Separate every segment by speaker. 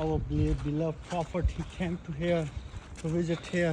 Speaker 1: Our beloved prophet, he came to here to visit here.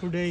Speaker 1: today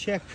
Speaker 1: check.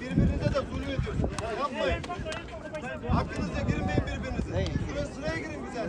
Speaker 2: Birbirinize de zulüm ediyorsunuz. Yapmayın. Hakkınızda girmeyin birbirinize. Sıraya girin güzel.